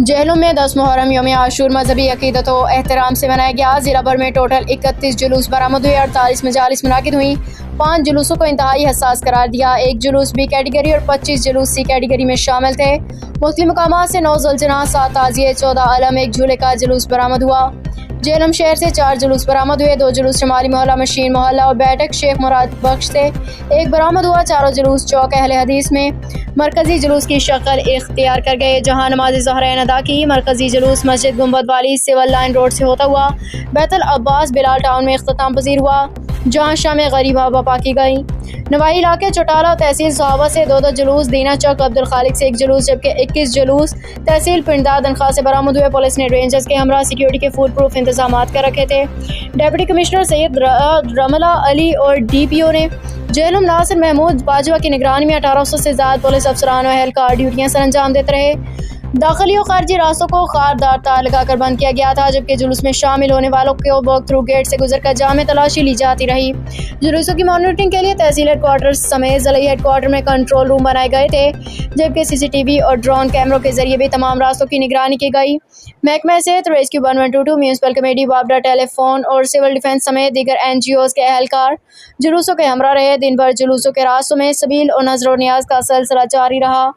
जेहलम में 10 मुहर्रम यौम आशूर मजहबी अकीदत व एहतराम से मनाया गया। जिला भर में टोटल 31 जुलूस बरामद हुए, 48 मजालिस मुनाकिद हुई। 5 जुलूसों को इंतहाई हसास करार दिया। एक जुलूस बी कैटेगरी और 25 जुलूस सी कैटेगरी में शामिल थे। मुख्तलिफ मकामात से 9 ज़ुलजना, 7 ताज़िए, 14 अलम, एक झूले का जुलूस बरामद हुआ। जेहलम शहर से 4 जुलूस बरामद हुए। 2 जुलूस शमाली मोहल्ला, मशीन मोहल्ला और बैठक शेख मुराद बख्श से एक बरामद हुआ। चारों जुलूस चौक अहले हदीस में मरकजी जुलूस की शक्ल इख्तियार कर गए, जहां नमाज ज़हरैन अदा की। मरकजी जुलूस मस्जिद गुंबद वाली सिविल लाइन रोड से होता हुआ बैतुल अब्बास बिलाल टाउन में इख्तिताम पजीर हुआ, जहां शाम गरीबा बपा की गई। नवाही इलाके चौटाला और तहसील सोहाबा से 2-2 जुलूस, दीना चौक अब्दुल खालिक से 1 जुलूस, जबकि 21 जुलूस तहसील पिंडा दनखा से बरामद हुए। पुलिस ने रेंजर्स के हमरा सिक्योरिटी के फुल प्रूफ इंतजाम कर रखे थे। डेप्यूटी कमिश्नर सैयद रमला अली और DPO ने जेहलम नासिर महमूद बाजवा की निगरानी में 1800 से ज्यादा पुलिस अफसरान और एहलकार ड्यूटियां सर अंजाम देते रहे। दाखिली और खारजी रास्तों को खारदार तार लगाकर बंद किया गया था, जबकि जुलूस में शामिल होने वालों को वॉक थ्रू गेट से गुजरकर जामे तलाशी ली जाती रही। जुलूसों की मॉनिटरिंग के लिए तहसील हेडक्वार्टर समेत जिला हेडक्वार्टर में कंट्रोल रूम बनाए गए थे, जबकि CCTV और ड्रोन कैमरों के जरिए भी तमाम रास्तों की निगरानी की गई। महकमा सेहत, rescue 1122, municipal committee, Babra telephone और सिविल डिफेंस समेत दीगर NGOs के एहलकार जुलूसों के हमरा रहे। दिन भर जुलूसों के रास्तों में सबील और नजर और नियाज का सिलसिला जारी रहा।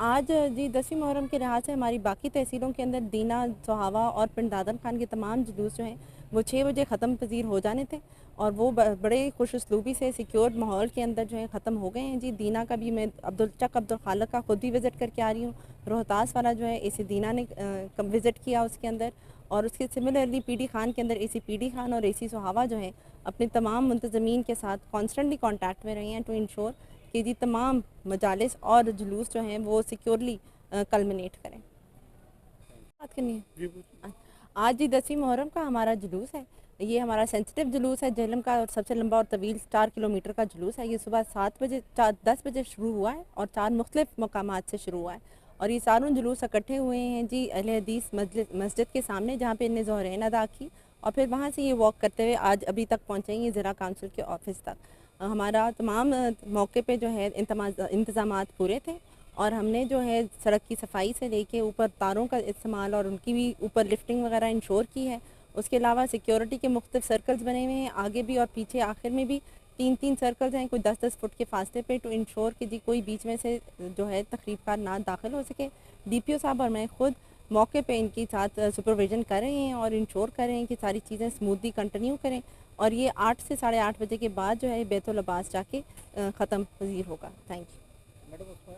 आज जी 10वीं मुहर्रम के लिहाज से हमारी बाकी तहसीलों के अंदर दीना, सोहावा और पिंड दादन खान के तमाम जुलूस जो हैं वो 6 बजे ख़त्म पजीर हो जाने थे, और वो बड़े खुश उसलूबी से सिक्योर माहौल के अंदर जो है ख़त्म हो गए हैं जी। दीना का भी मैं अब्दुल खालिक का खुद ही विज़िट करके आ रही हूँ। रोहतास वाला जो है AC दीना ने विज़िट किया उसके अंदर, और उसके सिमिलरली PD खान के अंदर AC PD खान और AC सोहावा जो है अपने तमाम मुंतज़मीन के साथ कॉन्स्टेंटली कॉन्टैक्ट में रहे हैं टू इंश्योर कि जी तमाम मजालिस और जुलूस जो हैं वो सिक्योरली कल्मिनेट करें। बात करनी है आज जी 10वीं मुहर्रम का हमारा जुलूस है। ये हमारा सेंसिटिव जुलूस है जेहलम का, और सबसे लंबा और तवील 4 किलोमीटर का जुलूस है। ये सुबह 10 बजे शुरू हुआ है और 4 मुख्तलिफ मकामात से शुरू हुआ है, और ये चारों जुलूस इकट्ठे हुए हैं जी अहले हदीस मस्जिद के सामने, जहाँ पे इन्हें ज़ोहरैन अदा की, और फिर वहाँ से ये वॉक करते हुए आज अभी तक पहुँचेंगे ज़िला काउंसिल के ऑफिस तक। हमारा तमाम मौके पे जो है इंतज़ामात पूरे थे, और हमने जो है सड़क की सफाई से लेके ऊपर तारों का इस्तेमाल और उनकी भी ऊपर लिफ्टिंग वगैरह इंश्योर की है। उसके अलावा सिक्योरिटी के मुख्तलिफ सर्कल्स बने हुए हैं, आगे भी और पीछे आखिर में भी 3-3 सर्कल्स हैं, कोई 10-10 फुट के फासले पे, टू इंश्योर कि जी कोई बीच में से जो है तकरीबकार ना दाखिल हो सके। DPO साहब और मैं खुद मौके पे इनके साथ सुपरविजन कर रहे हैं और इंश्योर कर रहे हैं कि सारी चीज़ें स्मूथली कंटिन्यू करें, और ये 8 से 8:30 बजे के बाद जो है बैतुल अब्बास जाके ख़त्म पजीर होगा। Thank you.